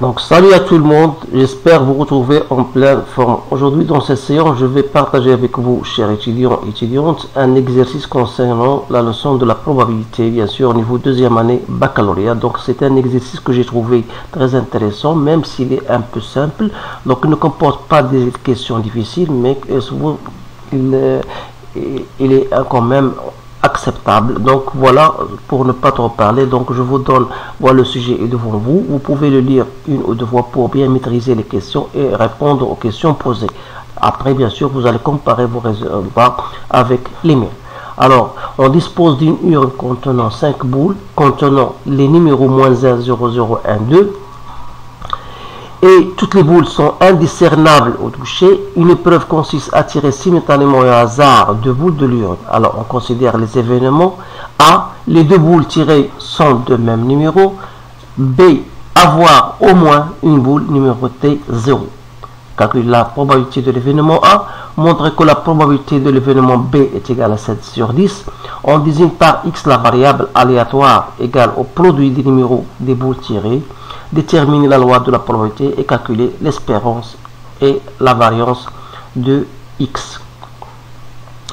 Donc salut à tout le monde, j'espère vous retrouver en pleine forme. Aujourd'hui dans cette séance, je vais partager avec vous, chers étudiants et étudiantes, un exercice concernant la leçon de la probabilité, bien sûr, au niveau deuxième année baccalauréat. Donc c'est un exercice que j'ai trouvé très intéressant, même s'il est un peu simple. Donc il ne comporte pas des questions difficiles, mais il est quand même acceptable. Donc voilà, pour ne pas trop parler, donc je vous donne, voilà, le sujet est devant vous. Vous pouvez le lire une ou deux fois pour bien maîtriser les questions et répondre aux questions posées. Après, bien sûr, vous allez comparer vos résultats avec les miens. Alors, on dispose d'une urne contenant 5 boules, contenant les numéros -1, 0, 0, 1, 2. Et toutes les boules sont indiscernables au toucher. Une épreuve consiste à tirer simultanément au hasard deux boules de l'urne. Alors, on considère les événements. A. Les deux boules tirées sont de même numéro. B. Avoir au moins une boule numérotée 0. Calculer la probabilité de l'événement A. Montrer que la probabilité de l'événement B est égale à 7 sur 10. On désigne par X la variable aléatoire égale au produit des numéros des boules tirées. Déterminer la loi de la probabilité et calculer l'espérance et la variance de X.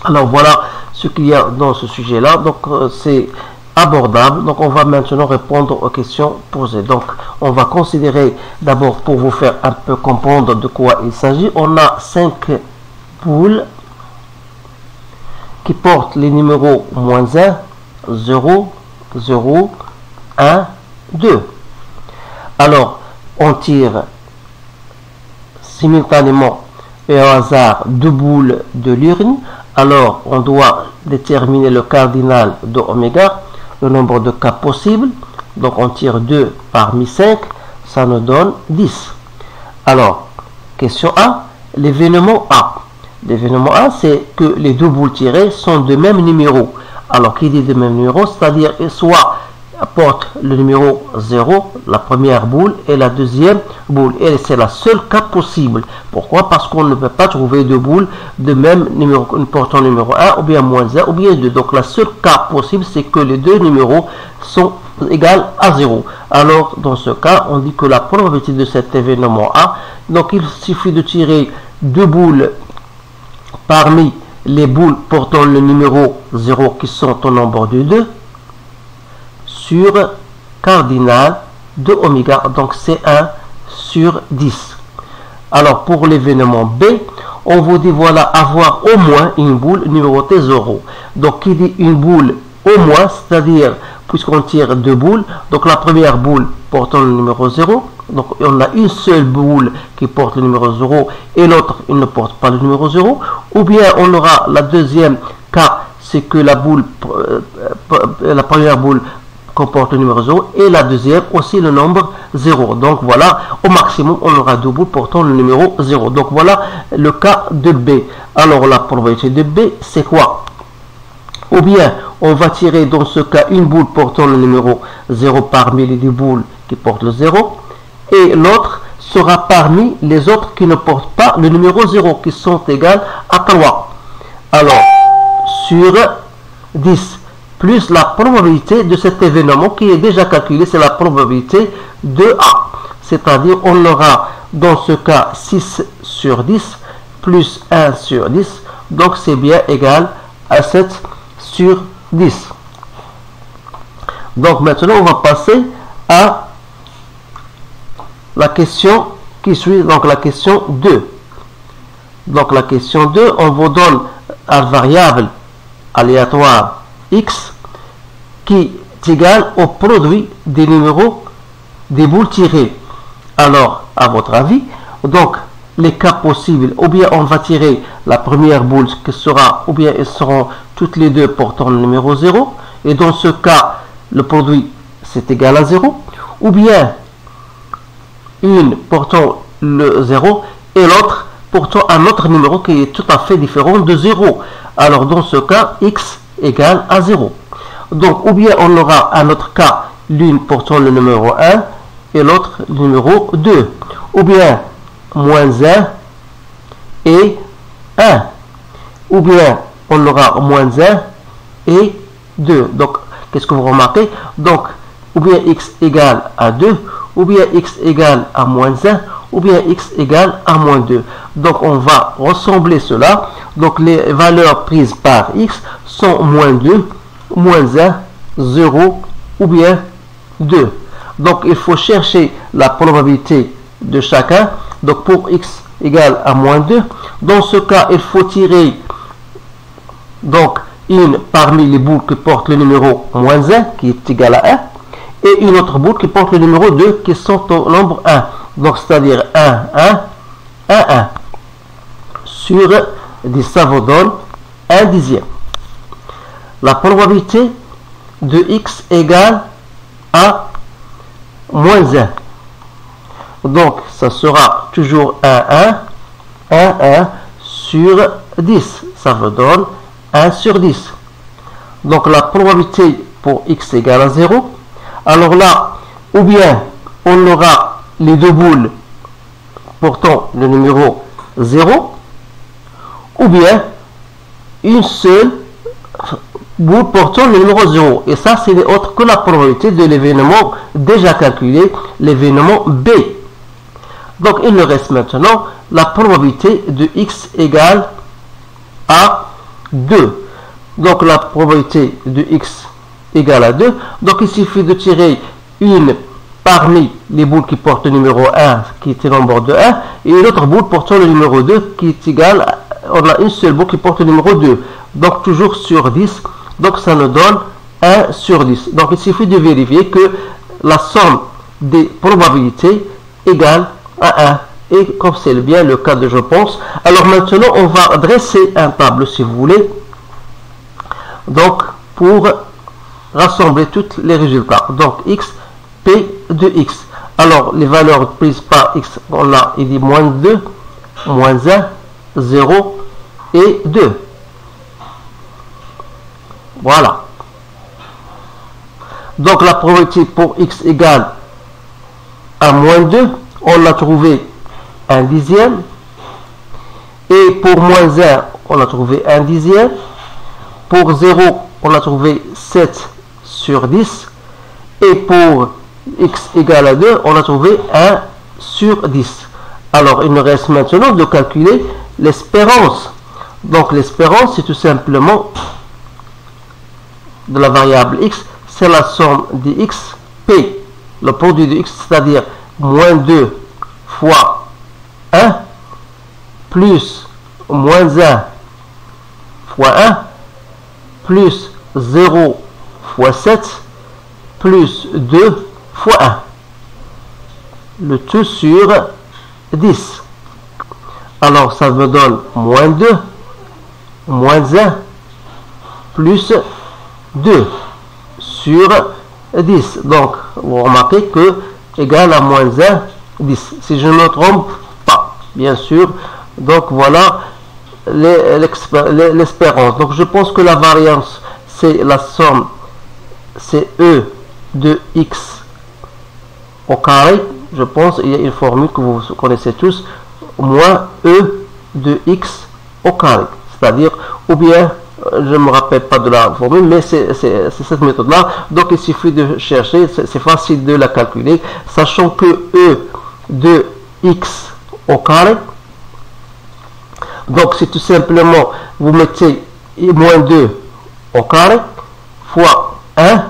Alors voilà ce qu'il y a dans ce sujet là. Donc c'est abordable. Donc on va maintenant répondre aux questions posées. Donc on va considérer d'abord, pour vous faire un peu comprendre de quoi il s'agit, on a 5 boules qui portent les numéros -1, 0, 0, 1, 2. Alors, on tire simultanément et au hasard deux boules de l'urne. Alors, on doit déterminer le cardinal de oméga, le nombre de cas possibles. Donc, on tire 2 parmi 5, ça nous donne 10. Alors, question A, l'événement A. L'événement A, c'est que les deux boules tirées sont de même numéro. Alors, qui dit de même numéro, c'est-à-dire soit apporte le numéro 0, la première boule, et la deuxième boule. Et c'est la seule cas possible. Pourquoi? Parce qu'on ne peut pas trouver deux boules de même numéro, portant numéro 1, ou bien -1, ou bien 2. Donc la seule cas possible, c'est que les deux numéros sont égaux à 0. Alors, dans ce cas, on dit que la probabilité de cet événement A, donc il suffit de tirer deux boules parmi les boules portant le numéro 0 qui sont au nombre de 2, sur cardinal de oméga, donc c'est 1 sur 10. Alors pour l'événement B, on vous dit voilà, avoir au moins une boule numérotée 0. Donc qui dit une boule au moins, c'est-à-dire puisqu'on tire deux boules, donc la première boule portant le numéro 0, donc on a une seule boule qui porte le numéro 0 et l'autre il ne porte pas le numéro 0, ou bien on aura la deuxième cas, c'est que la première boule comporte le numéro 0 et la deuxième aussi le nombre 0. Donc voilà, au maximum on aura deux boules portant le numéro 0. Donc voilà le cas de B. Alors la probabilité de B, c'est quoi? Ou bien on va tirer dans ce cas une boule portant le numéro 0 parmi les deux boules qui portent le 0, et l'autre sera parmi les autres qui ne portent pas le numéro 0, qui sont égales à 3. Alors sur 10 plus la probabilité de cet événement qui est déjà calculée, c'est la probabilité de A. C'est-à-dire, on aura dans ce cas 6 sur 10 plus 1 sur 10. Donc, c'est bien égal à 7 sur 10. Donc, maintenant, on va passer à la question qui suit, donc la question 2. Donc, la question 2, on vous donne une variable aléatoire X qui est égal au produit des numéros des boules tirées. Alors, à votre avis, donc les cas possibles, ou bien on va tirer la première boule qui sera, ou bien elles seront toutes les deux portant le numéro 0, et dans ce cas, le produit c'est égal à 0, ou bien une portant le 0 et l'autre portant un autre numéro qui est tout à fait différent de 0. Alors, dans ce cas, X égale à 0. Donc, ou bien on aura un autre cas, l'une portant le numéro 1 et l'autre le numéro 2. Ou bien -1 et 1. Ou bien on aura -1 et 2. Donc, qu'est-ce que vous remarquez? Donc, ou bien x égale à 2, ou bien x égale à moins 1, ou bien x égale à moins 2. Donc on va ressembler cela. Donc les valeurs prises par x sont moins 2, moins 1, 0 ou bien 2. Donc il faut chercher la probabilité de chacun. Donc pour x égale à moins 2, dans ce cas il faut tirer donc une parmi les boules qui portent le numéro moins 1 qui est égal à 1 et une autre boule qui porte le numéro 2 qui sont au nombre 1. Donc c'est-à-dire 1, 1, 1, 1 sur 10, ça vous donne 1 dixième. La probabilité de x égale à moins 1. Donc ça sera toujours 1, 1, 1, 1 sur 10. Ça vous donne 1 sur 10. Donc la probabilité pour x égale à 0. Alors là, ou bien on aura les deux boules portant le numéro 0, ou bien une seule boule portant le numéro 0. Et ça, c'est autre que la probabilité de l'événement déjà calculé, l'événement B. Donc il nous reste maintenant la probabilité de x égale à 2. Donc la probabilité de x égale à 2. Donc il suffit de tirer une parmi les boules qui portent le numéro 1 qui est le nombre de 1 et une autre boule portant le numéro 2 qui est égale, on a une seule boule qui porte le numéro 2. Donc toujours sur 10. Donc ça nous donne 1 sur 10. Donc il suffit de vérifier que la somme des probabilités égale à 1. Et comme c'est bien le cas de je pense, alors maintenant on va dresser un tableau si vous voulez. Donc pour rassembler tous les résultats. Donc x, p de x. Alors les valeurs prises par x, on a il dit moins 2, moins 1, 0 et 2. Voilà. Donc la probabilité pour x égale à moins 2, on l'a trouvé 1 dixième. Et pour moins 1, on a trouvé 1 dixième. Pour 0, on a trouvé 7 sur 10. Et pour x égale à 2, on a trouvé 1 sur 10. Alors, il nous reste maintenant de calculer l'espérance. Donc, l'espérance, c'est tout simplement de la variable x, c'est la somme de x, p, le produit de x, c'est-à-dire moins 2 fois 1, plus moins 1 fois 1, plus 0 fois 7, plus 2 fois 1. Le tout sur 10. Alors, ça me donne moins 2, moins 1, plus 2 sur 10. Donc, vous remarquez que égal à moins 1, 10. Si je ne me trompe pas, bien sûr. Donc, voilà l'espérance. Donc, je pense que la variance, c'est la somme, c'est E de x au carré. Je pense qu'il y a une formule que vous connaissez tous, moins E de x au carré. C'est-à-dire, ou bien, je ne me rappelle pas de la formule, mais c'est cette méthode-là. Donc, il suffit de chercher, c'est facile de la calculer, sachant que E de x au carré, donc c'est tout simplement, vous mettez moins 2 au carré, fois 1,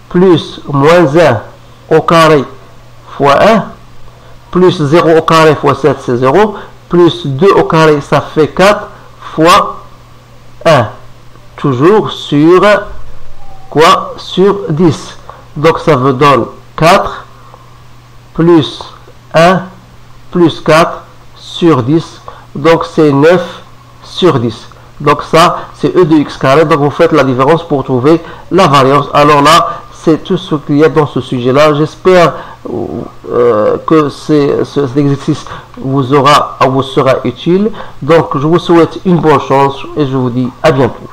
plus moins 1 au carré, fois 1, plus 0 au carré fois 7, c'est 0, plus 2 au carré, ça fait 4, fois 1. Toujours sur quoi? Sur 10. Donc ça vous donne 4 plus 1 plus 4 sur 10. Donc c'est 9 sur 10. Donc ça, c'est E de x carré. Donc vous faites la différence pour trouver la variance. Alors là, c'est tout ce qu'il y a dans ce sujet-là. J'espère que cet exercice vous sera utile. Donc je vous souhaite une bonne chance et je vous dis à bientôt.